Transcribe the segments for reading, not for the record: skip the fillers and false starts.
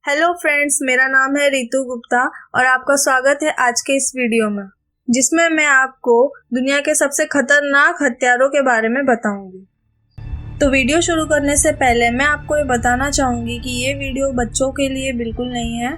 Hello friends, मेरा नाम है रितु गुप्ता और आपका स्वागत है आज के इस वीडियो में, जिसमें मैं आपको दुनिया के सबसे खतरनाक हत्यारों के बारे में बताऊंगी। तो वीडियो शुरू करने से पहले मैं आपको ये बताना चाहूँगी कि ये वीडियो बच्चों के लिए बिल्कुल नहीं है,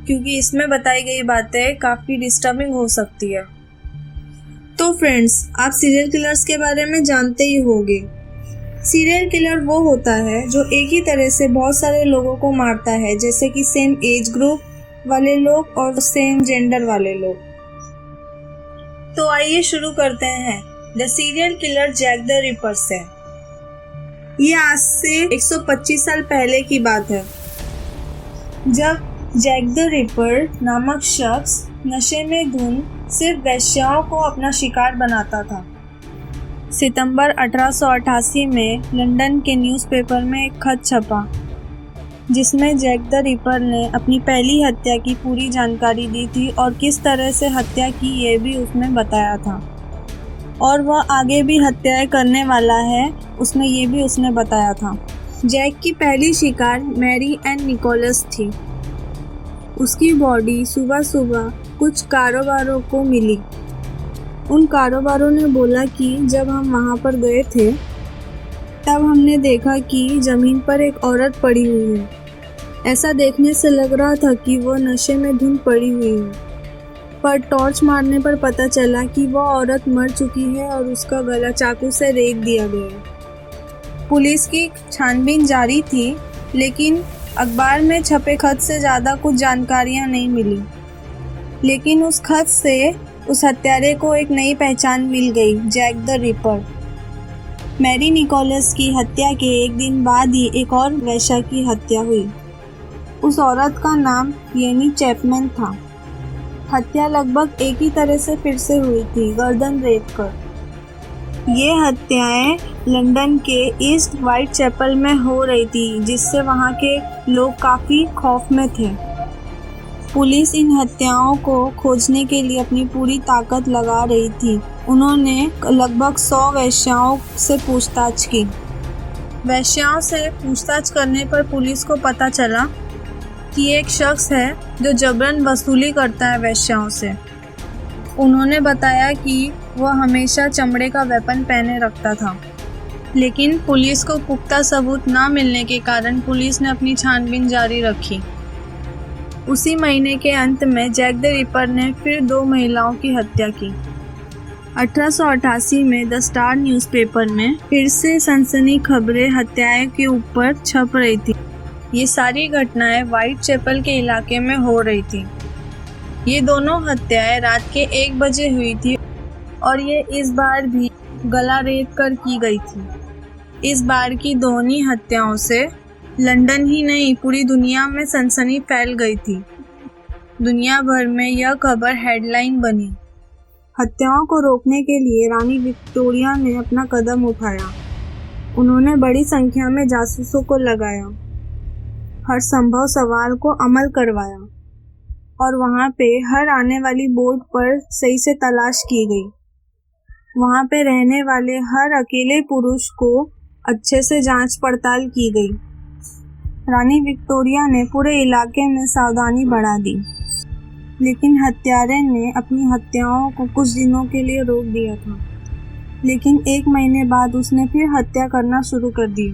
क्योंकि इसमें बताई गई बातें काफ़ी डिस्टर्बिंग हो सकती है। तो फ्रेंड्स, आप सीरियल किलर्स के बारे में जानते ही होंगे। सीरियल किलर वो होता है जो एक ही तरह से बहुत सारे लोगों को मारता है, जैसे कि सेम एज ग्रुप वाले लोग और सेम जेंडर वाले लोग। तो आइए शुरू करते हैं the serial killer Jack the Ripper से। ये आज से 125 साल पहले की बात है, जब जैक द रिपर नामक शख्स नशे में धुन सिर्फ वेश्याओं को अपना शिकार बनाता था। सितंबर 1888 में लंदन के न्यूज़पेपर में एक खत छपा, जिसमें जैक द रिपर ने अपनी पहली हत्या की पूरी जानकारी दी थी और किस तरह से हत्या की ये भी उसने बताया था, और वह आगे भी हत्याएं करने वाला है उसमें ये भी उसने बताया था। जैक की पहली शिकार मैरी एंड निकोलस थी। उसकी बॉडी सुबह सुबह कुछ कारोबारों को मिली। उन कारोबारों ने बोला कि जब हम वहाँ पर गए थे तब हमने देखा कि ज़मीन पर एक औरत पड़ी हुई है। ऐसा देखने से लग रहा था कि वो नशे में धुन पड़ी हुई है, पर टॉर्च मारने पर पता चला कि वह औरत मर चुकी है और उसका गला चाकू से रेत दिया गया। पुलिस की छानबीन जारी थी, लेकिन अखबार में छपे खत से ज़्यादा कुछ जानकारियाँ नहीं मिली। लेकिन उस खत से उस हत्यारे को एक नई पहचान मिल गई, Jack the Ripper. Mary Nichols की हत्या के एक दिन बाद ही एक और वेश्या की हत्या हुई। उस औरत का नाम येनी चैपमैन था। हत्या लगभग एक ही तरह से फिर से हुई थी, गर्दन रेत कर। ये हत्याएं लंदन के ईस्ट व्हाइट चैपल में हो रही थी, जिससे वहाँ के लोग काफ़ी खौफ में थे। पुलिस इन हत्याओं को खोजने के लिए अपनी पूरी ताकत लगा रही थी। उन्होंने लगभग 100 वेश्याओं से पूछताछ की। वेश्याओं से पूछताछ करने पर पुलिस को पता चला कि एक शख्स है जो जबरन वसूली करता है वेश्याओं से। उन्होंने बताया कि वह हमेशा चमड़े का वेपन पहने रखता था, लेकिन पुलिस को पुख्ता सबूत ना मिलने के कारण पुलिस ने अपनी छानबीन जारी रखी। उसी महीने के अंत में जैक द रिपर ने फिर 2 महिलाओं की हत्या की। 1888 में द स्टार न्यूज़पेपर में फिर से सनसनी खबरें हत्याएं के ऊपर छप रही थी। ये सारी घटनाएं व्हाइट चैपल के इलाके में हो रही थी। ये दोनों हत्याएं रात के 1 बजे हुई थी और ये इस बार भी गला रेत कर की गई थी। इस बार की दोनों हत्याओं से लंदन ही नहीं, पूरी दुनिया में सनसनी फैल गई थी। दुनिया भर में यह खबर हेडलाइन बनी। हत्याओं को रोकने के लिए रानी विक्टोरिया ने अपना कदम उठाया। उन्होंने बड़ी संख्या में जासूसों को लगाया, हर संभव सवाल को अमल करवाया और वहाँ पे हर आने वाली बोट पर सही से तलाश की गई। वहाँ पे रहने वाले हर अकेले पुरुष को अच्छे से जांच पड़ताल की गई। रानी विक्टोरिया ने पूरे इलाके में सावधानी बढ़ा दी, लेकिन हत्यारे ने अपनी हत्याओं को कुछ दिनों के लिए रोक दिया था। लेकिन 1 महीने बाद उसने फिर हत्या करना शुरू कर दी।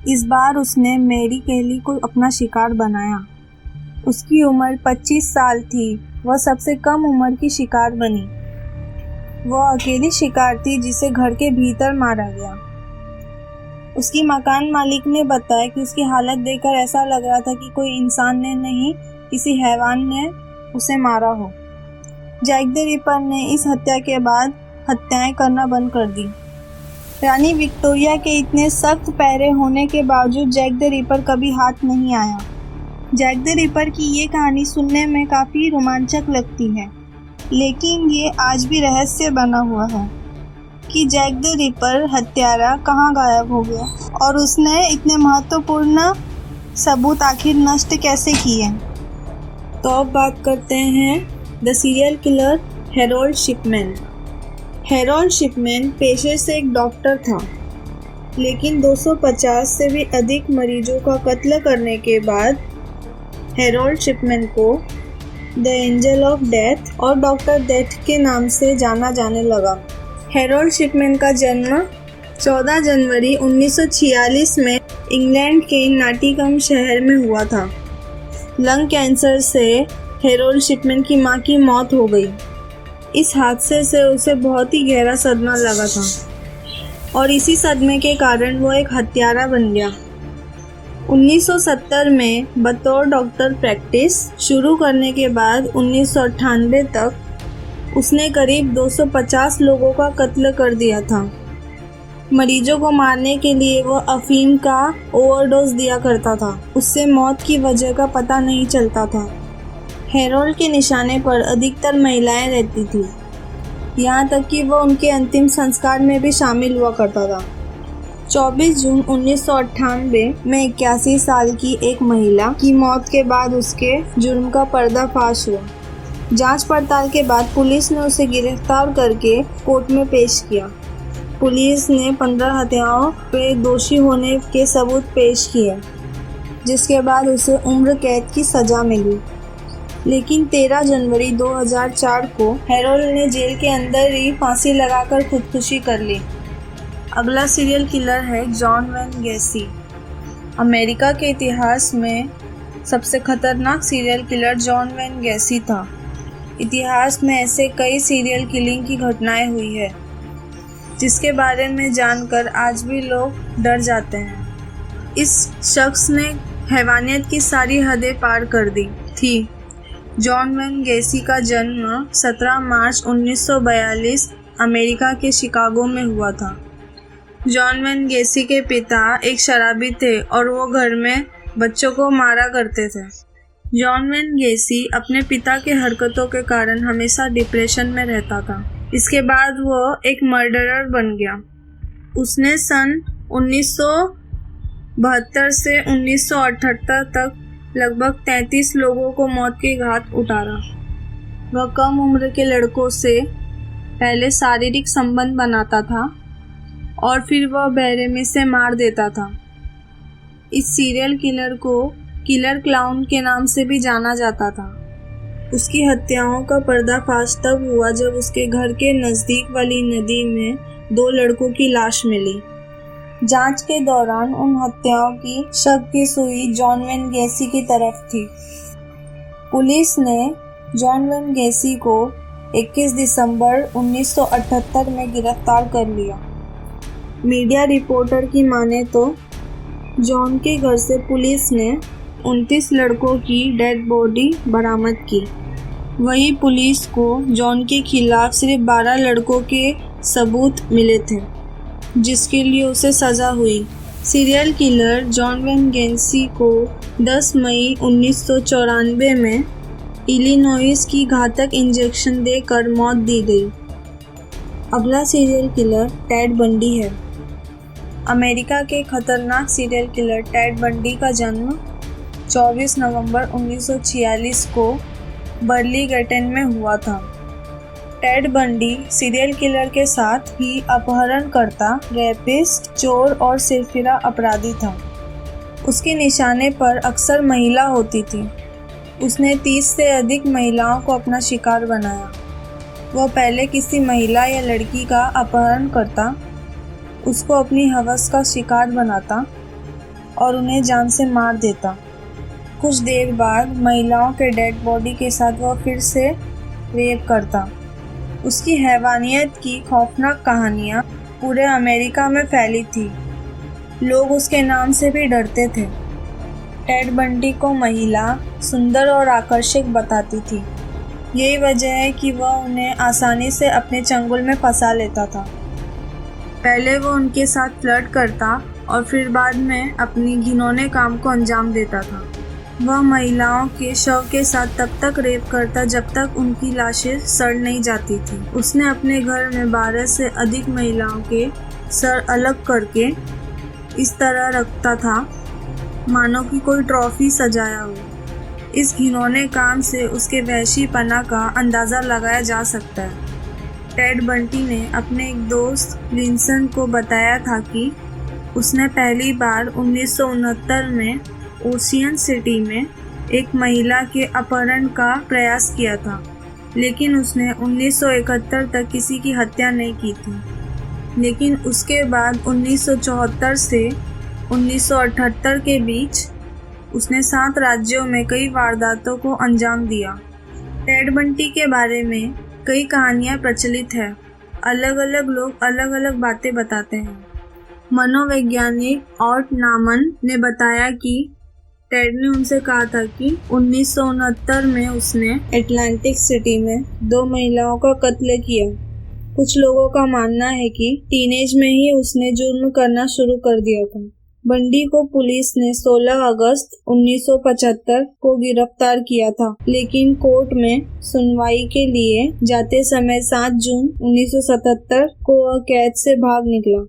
इस बार उसने मैरी केली को अपना शिकार बनाया। उसकी उम्र 25 साल थी। वह सबसे कम उम्र की शिकार बनी। वह अकेली शिकार थी जिसे घर के भीतर मारा गया। उसकी मकान मालिक ने बताया कि उसकी हालत देखकर ऐसा लग रहा था कि कोई इंसान ने नहीं, किसी हैवान ने उसे मारा हो। जैक द रिपर ने इस हत्या के बाद हत्याएं करना बंद कर दी। रानी विक्टोरिया के इतने सख्त पहरे होने के बावजूद जैक द रिपर कभी हाथ नहीं आया। जैक द रिपर की ये कहानी सुनने में काफ़ी रोमांचक लगती है, लेकिन ये आज भी रहस्य बना हुआ है कि जैक द रिपर हत्यारा कहाँ गायब हो गया और उसने इतने महत्वपूर्ण सबूत आखिर नष्ट कैसे किए। तो अब बात करते हैं the serial killer Harold Shipman. Harold Shipman पेशे से एक डॉक्टर था, लेकिन 250 से भी अधिक मरीजों का कत्ल करने के बाद हेरोल्ड शिपमैन को द एंजल ऑफ डेथ और डॉक्टर डेथ के नाम से जाना जाने लगा। हेरोल्ड शिपमैन का जन्म 14 जनवरी 1946 में इंग्लैंड के नॉटिंघम शहर में हुआ था। लंग कैंसर से हेरोल्ड शिपमैन की मां की मौत हो गई। इस हादसे से उसे बहुत ही गहरा सदमा लगा था और इसी सदमे के कारण वो एक हत्यारा बन गया। 1970 में बतौर डॉक्टर प्रैक्टिस शुरू करने के बाद 1998 तक उसने करीब 250 लोगों का कत्ल कर दिया था। मरीजों को मारने के लिए वो अफीम का ओवरडोज दिया करता था। उससे मौत की वजह का पता नहीं चलता था। हेरोल्ड के निशाने पर अधिकतर महिलाएं रहती थी, यहाँ तक कि वो उनके अंतिम संस्कार में भी शामिल हुआ करता था। 24 जून 1998 में 81 साल की एक महिला की मौत के बाद उसके जुर्म का पर्दाफाश हुआ। जांच पड़ताल के बाद पुलिस ने उसे गिरफ्तार करके कोर्ट में पेश किया। पुलिस ने 15 हत्याओं पे दोषी होने के सबूत पेश किए, जिसके बाद उसे उम्र कैद की सज़ा मिली। लेकिन 13 जनवरी 2004 को हेरोल्ड ने जेल के अंदर ही फांसी लगाकर खुदकुशी कर ली। अगला सीरियल किलर है जॉन वेन गैसी। अमेरिका के इतिहास में सबसे खतरनाक सीरियल किलर जॉन वेन गैसी था। इतिहास में ऐसे कई सीरियल किलिंग की घटनाएं हुई है जिसके बारे में जानकर आज भी लोग डर जाते हैं। इस शख्स ने हैवानियत की सारी हदें पार कर दी थी। जॉन वेन गैसी का जन्म 17 मार्च 1942 अमेरिका के शिकागो में हुआ था। जॉन वेन गैसी के पिता एक शराबी थे और वो घर में बच्चों को मारा करते थे। जॉन वेन गैसी अपने पिता के हरकतों के कारण हमेशा डिप्रेशन में रहता था। इसके बाद वो एक मर्डरर बन गया। उसने सन 1972 से 1978 तक लगभग 33 लोगों को मौत के घाट उतारा। वह कम उम्र के लड़कों से पहले शारीरिक संबंध बनाता था और फिर वह बेरहमी से मार देता था। इस सीरियल किलर को किलर क्लाउन के नाम से भी जाना जाता था। उसकी हत्याओं का पर्दाफाश तब हुआ जब उसके घर के नज़दीक वाली नदी में 2 लड़कों की लाश मिली। जांच के दौरान उन हत्याओं की शक की सुई जॉन वेन गैसी की तरफ थी। पुलिस ने जॉन वेन गैसी को 21 दिसंबर 1978 में गिरफ्तार कर लिया। मीडिया रिपोर्टर की माने तो जॉन के घर से पुलिस ने 29 लड़कों की डेड बॉडी बरामद की। वहीं पुलिस को जॉन के खिलाफ सिर्फ 12 लड़कों के सबूत मिले थे, जिसके लिए उसे सज़ा हुई। सीरियल किलर जॉन वेन गैसी को 10 मई 1994 में इलिनॉइस की घातक इंजेक्शन देकर मौत दी गई। अगला सीरियल किलर टेड बंडी है। अमेरिका के खतरनाक सीरियल किलर टेड बंडी का जन्म 24 नवंबर 1946 को बर्लिंगटन में हुआ था। टेड बंडी सीरियल किलर के साथ ही अपहरणकर्ता, रैपिस्ट, चोर और सिरफिरा अपराधी था। उसके निशाने पर अक्सर महिला होती थी। उसने 30 से अधिक महिलाओं को अपना शिकार बनाया। वह पहले किसी महिला या लड़की का अपहरण करता, उसको अपनी हवस का शिकार बनाता और उन्हें जान से मार देता। कुछ देर बाद महिलाओं के डेड बॉडी के साथ वह फिर से रेप करता। उसकी हैवानियत की खौफनाक कहानियाँ पूरे अमेरिका में फैली थी। लोग उसके नाम से भी डरते थे। टेड बंडी को महिला सुंदर और आकर्षक बताती थी। यही वजह है कि वह उन्हें आसानी से अपने चंगुल में फंसा लेता था। पहले वो उनके साथ फ्लर्ट करता और फिर बाद में अपनी घिनौने काम को अंजाम देता था। वह महिलाओं के शव के साथ तब तक रेप करता जब तक उनकी लाशें सड़ नहीं जाती थी। उसने अपने घर में 12 से अधिक महिलाओं के सर अलग करके इस तरह रखता था मानो कि कोई ट्रॉफी सजाया हो। इस घिनौने काम से उसके वहशीपना का अंदाज़ा लगाया जा सकता है। टेड बंडी ने अपने एक दोस्त लिंसन को बताया था कि उसने पहली बार 1969 में ओशियन सिटी में एक महिला के अपहरण का प्रयास किया था, लेकिन उसने 1971 तक किसी की हत्या नहीं की थी। लेकिन उसके बाद 1974 से 1978 के बीच उसने 7 राज्यों में कई वारदातों को अंजाम दिया। टेड बंटी के बारे में कई कहानियां प्रचलित है। अलग अलग लोग अलग अलग बातें बताते हैं। मनोवैज्ञानिक ऑर्ट नामन ने बताया कि टेड ने उनसे कहा था कि 1969 में उसने अटलांटिक सिटी में 2 महिलाओं का कत्ल किया। कुछ लोगों का मानना है कि टीनेज में ही उसने जुर्म करना शुरू कर दिया था। बंडी को पुलिस ने 16 अगस्त 1975 को गिरफ्तार किया था, लेकिन कोर्ट में सुनवाई के लिए जाते समय 7 जून 1977 को वह कैद से भाग निकला।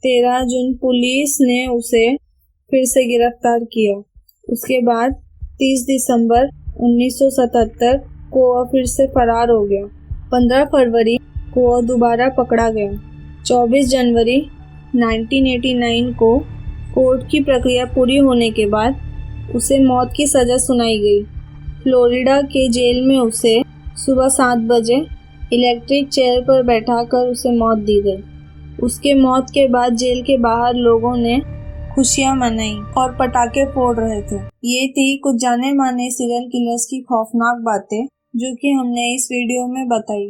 13 जून पुलिस ने उसे फिर से गिरफ्तार किया। उसके बाद 30 दिसंबर 1977 को वह फिर से फरार हो गया। 15 फरवरी को वह दोबारा पकड़ा गया। 24 जनवरी 1989 को कोर्ट की प्रक्रिया पूरी होने के बाद उसे मौत की सजा सुनाई गई। फ्लोरिडा के जेल में उसे सुबह 7 बजे इलेक्ट्रिक चेयर पर बैठाकर उसे मौत दी गई। उसके मौत के बाद जेल के बाहर लोगों ने खुशियां मनाई और पटाखे फोड़ रहे थे। ये थी कुछ जाने माने सीरियल किलर्स की खौफनाक बातें जो कि हमने इस वीडियो में बताई।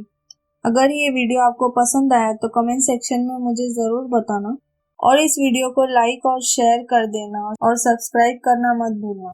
अगर ये वीडियो आपको पसंद आया तो कमेंट सेक्शन में मुझे ज़रूर बताना और इस वीडियो को लाइक और शेयर कर देना और सब्सक्राइब करना मत भूलना।